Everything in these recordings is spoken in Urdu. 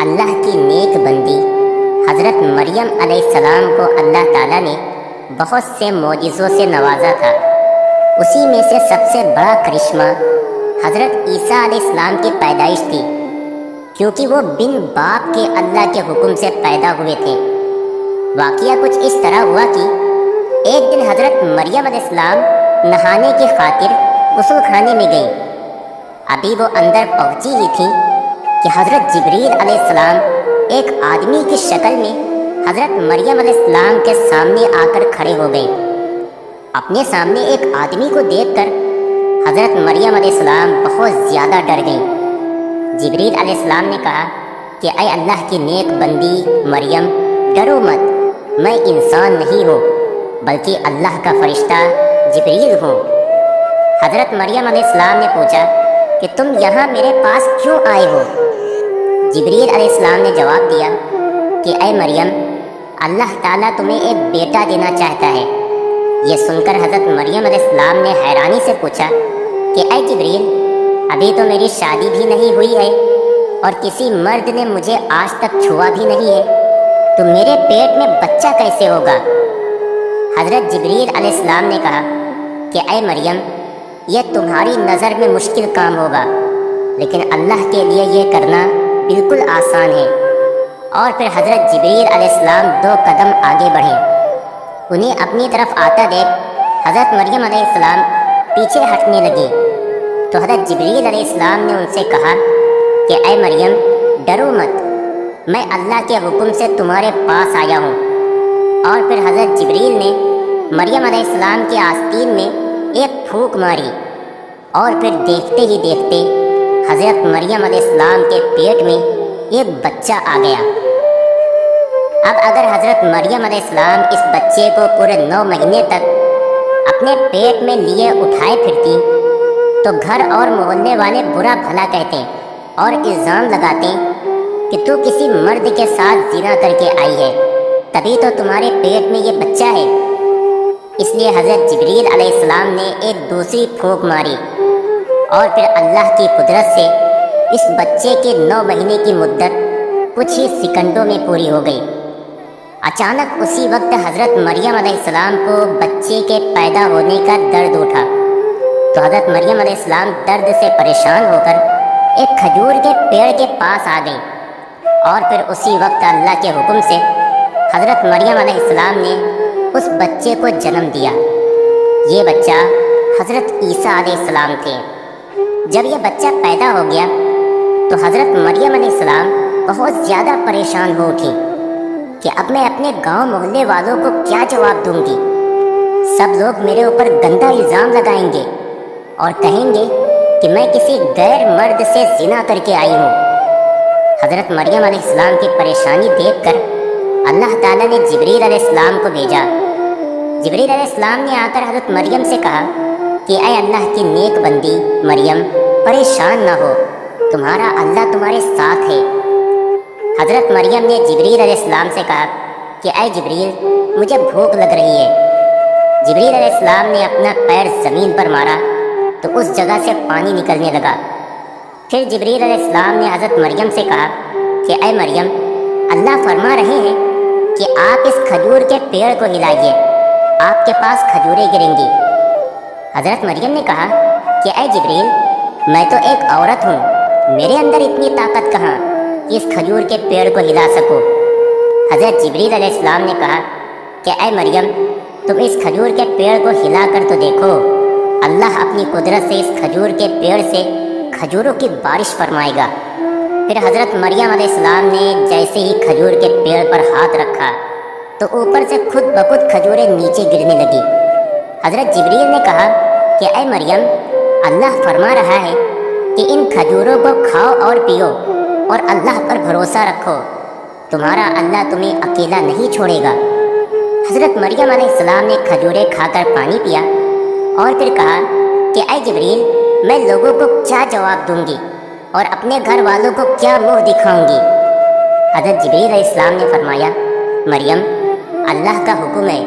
اللہ کی نیک بندی حضرت مریم علیہ السلام کو اللہ تعالیٰ نے بہت سے معجزوں سے نوازا تھا۔ اسی میں سے سب سے بڑا کرشمہ حضرت عیسیٰ علیہ السلام کی پیدائش تھی، کیونکہ وہ بن باپ کے اللہ کے حکم سے پیدا ہوئے تھے۔ واقعہ کچھ اس طرح ہوا کہ ایک دن حضرت مریم علیہ السلام نہانے کی خاطر غسل خانے میں گئیں۔ ابھی وہ اندر پہنچی ہی تھیں کہ حضرت جبریل علیہ السلام ایک آدمی کی شکل میں حضرت مریم علیہ السلام کے سامنے آ کر کھڑے ہو گئے۔ اپنے سامنے ایک آدمی کو دیکھ کر حضرت مریم علیہ السلام بہت زیادہ ڈر گئیں۔ جبریل علیہ السلام نے کہا کہ اے اللہ کی نیک بندی مریم، ڈرو مت، میں انسان نہیں ہوں بلکہ اللہ کا فرشتہ جبریل ہوں۔ حضرت مریم علیہ السلام نے پوچھا کہ تم یہاں میرے پاس کیوں آئے ہو؟ جبریل علیہ السلام نے جواب دیا کہ اے مریم، اللہ تعالیٰ تمہیں ایک بیٹا دینا چاہتا ہے۔ یہ سن کر حضرت مریم علیہ السلام نے حیرانی سے پوچھا کہ اے جبریل، ابھی تو میری شادی بھی نہیں ہوئی ہے اور کسی مرد نے مجھے آج تک چھوا بھی نہیں ہے، تو میرے پیٹ میں بچہ کیسے ہوگا؟ حضرت جبریل علیہ السلام نے کہا کہ اے مریم، یہ تمہاری نظر میں مشکل کام ہوگا، لیکن اللہ کے لیے یہ کرنا بالکل آسان ہے۔ اور پھر حضرت جبریل علیہ السلام 2 قدم آگے بڑھے۔ انہیں اپنی طرف آتا دیکھ حضرت مریم علیہ السلام پیچھے ہٹنے لگی، تو حضرت جبریل علیہ السلام نے ان سے کہا کہ اے مریم، ڈرو مت، میں اللہ کے حکم سے تمہارے پاس آیا ہوں۔ اور پھر حضرت جبریل نے مریم علیہ السلام کے آستین میں ایک پھونک ماری، اور پھر دیکھتے ہی دیکھتے حضرت مریم علیہ السلام کے پیٹ میں ایک بچہ آ گیا۔ اب اگر حضرت مریم علیہ السلام اس بچے کو پورے 9 مہینے تک اپنے پیٹ میں لیے اٹھائے پھرتی تو گھر اور محلے والے برا بھلا کہتے اور الزام لگاتے کہ تو کسی مرد کے ساتھ زنا کر کے آئی ہے، تبھی تو تمہارے پیٹ میں یہ بچہ ہے۔ اس لیے حضرت جبریل علیہ السلام نے ایک دوسری پھونک ماری، اور پھر اللہ کی قدرت سے اس بچے کے 9 مہینے کی مدت کچھ ہی سیکنڈوں میں پوری ہو گئی۔ اچانک اسی وقت حضرت مریم علیہ السلام کو بچے کے پیدا ہونے کا درد اٹھا، تو حضرت مریم علیہ السلام درد سے پریشان ہو کر ایک کھجور کے پیڑ کے پاس آ گئی، اور پھر اسی وقت اللہ کے حکم سے حضرت مریم علیہ السلام نے اس بچے کو جنم دیا۔ یہ بچہ حضرت عیسیٰ علیہ السلام تھے۔ جب یہ بچہ پیدا ہو گیا تو حضرت مریم علیہ السلام بہت زیادہ پریشان ہو اٹھی کہ اب میں اپنے گاؤں محلے والوں کو کیا جواب دوں گی؟ سب لوگ میرے اوپر گندا الزام لگائیں گے اور کہیں گے کہ میں کسی غیر مرد سے زنا کر کے آئی ہوں۔ حضرت مریم علیہ السلام کی پریشانی دیکھ کر اللہ تعالیٰ نے جبریل علیہ السلام کو بھیجا۔ جبریل علیہ السلام نے آ کر حضرت مریم سے کہا کہ اے اللہ کی نیک بندی مریم، پریشان نہ ہو، تمہارا اللہ تمہارے ساتھ ہے۔ حضرت مریم نے جبریل علیہ السلام سے کہا کہ اے جبریل، مجھے بھوک لگ رہی ہے۔ جبریل علیہ السلام نے اپنا پیر زمین پر مارا تو اس جگہ سے پانی نکلنے لگا۔ پھر جبریل علیہ السلام نے حضرت مریم سے کہا کہ اے مریم، اللہ فرما رہے ہیں کہ آپ اس کھجور کے پیڑ کو ہلائیے، آپ کے پاس کھجوریں گریں گی۔ حضرت مریم نے کہا کہ اے جبریل، میں تو ایک عورت ہوں، میرے اندر اتنی طاقت کہاں کہ اس کھجور کے پیڑ کو ہلا سکوں۔ حضرت جبریل علیہ السلام نے کہا کہ اے مریم، تم اس کھجور کے پیڑ کو ہلا کر تو دیکھو، اللہ اپنی قدرت سے اس کھجور کے پیڑ سے کھجوروں کی بارش فرمائے گا۔ پھر حضرت مریم علیہ السلام نے جیسے ہی کھجور کے پیڑ پر ہاتھ رکھا تو اوپر سے خود بخود کھجوریں نیچے گرنے لگی۔ حضرت جبریل نے کہا کہ اے مریم، اللہ فرما رہا ہے کہ ان کھجوروں کو کھاؤ اور پیو اور اللہ پر بھروسہ رکھو، تمہارا اللہ تمہیں اکیلا نہیں چھوڑے گا۔ حضرت مریم علیہ السلام نے کھجوریں کھا کر پانی پیا اور پھر کہا کہ اے جبریل، میں لوگوں کو کیا جواب دوں گی اور اپنے گھر والوں کو کیا منہ دکھاؤں گی؟ حضرت جبریل علیہ السلام نے فرمایا، مریم، اللہ کا حکم ہے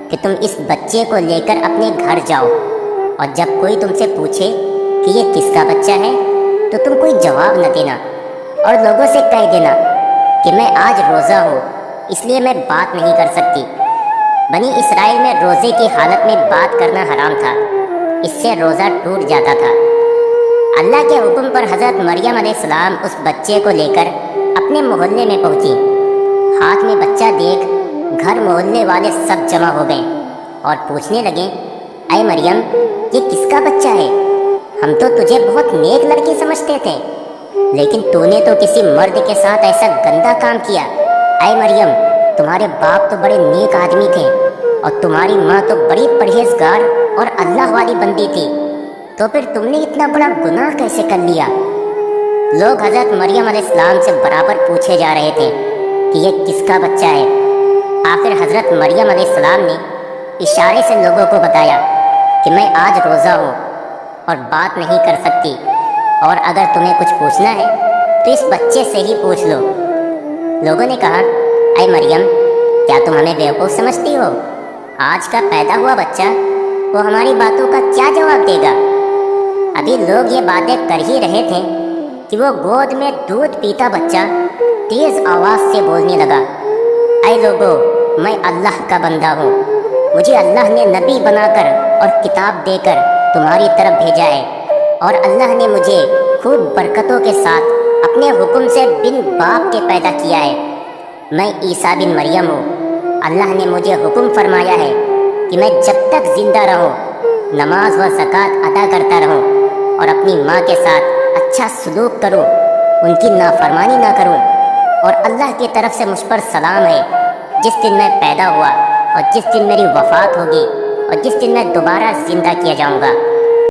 کہ تم اس بچے کو لے کر اپنے گھر جاؤ، اور جب کوئی تم سے پوچھے کہ یہ کس کا بچہ ہے تو تم کوئی جواب نہ دینا اور لوگوں سے کہہ دینا کہ میں آج روزہ ہوں، اس لیے میں بات نہیں کر سکتی۔ بنی اسرائیل میں روزے کی حالت میں بات کرنا حرام تھا، اس سے روزہ ٹوٹ جاتا تھا۔ اللہ کے حکم پر حضرت مریم علیہ السلام اس بچے کو لے کر اپنے محلے میں پہنچی۔ ہاتھ میں بچہ دیکھ گھر محلے والے سب جمع ہو گئے اور پوچھنے لگے، اے مریم، یہ کس کا بچہ ہے؟ ہم تو تجھے بہت نیک لڑکی سمجھتے تھے، لیکن تو نے تو کسی مرد کے ساتھ ایسا گندا کام کیا۔ اے مریم، تمہارے باپ تو بڑے نیک آدمی تھے اور تمہاری ماں تو بڑی پرہیزگار اور اللہ والی بندی تھی، تو پھر تم نے اتنا بڑا گناہ کیسے کر لیا؟ لوگ حضرت مریم علیہ السلام سے برابر پوچھے جا رہے تھے کہ یہ کس کا بچہ ہے۔ آخر حضرت مریم علیہ السلام نے اشارے سے لوگوں کو بتایا کہ میں آج روزہ ہوں اور بات نہیں کر سکتی، اور اگر تمہیں کچھ پوچھنا ہے تو اس بچے سے ہی پوچھ لو۔ لوگوں نے کہا، اے مریم، کیا تم ہمیں بیوقوف سمجھتی ہو؟ آج کا پیدا ہوا بچہ وہ ہماری باتوں کا کیا جواب دے گا؟ ابھی لوگ یہ باتیں کر ہی رہے تھے کہ وہ گود میں دودھ پیتا بچہ تیز آواز سے بولنے لگا، اے لوگو، میں اللہ کا بندہ ہوں، مجھے اللہ نے نبی بنا کر اور کتاب دے کر تمہاری طرف بھیجا ہے، اور اللہ نے مجھے خوب برکتوں کے ساتھ اپنے حکم سے بن باپ کے پیدا کیا ہے۔ میں عیسیٰ بن مریم ہوں۔ اللہ نے مجھے حکم فرمایا ہے کہ میں جب تک زندہ رہوں نماز و زکوٰۃ ادا کرتا رہوں اور اپنی ماں کے ساتھ اچھا سلوک کروں، ان کی نافرمانی نہ کروں، اور اللہ کی طرف سے مجھ پر سلام ہے جس دن میں پیدا ہوا اور جس دن میری وفات ہوگی اور جس دن میں دوبارہ زندہ کیا جاؤں گا۔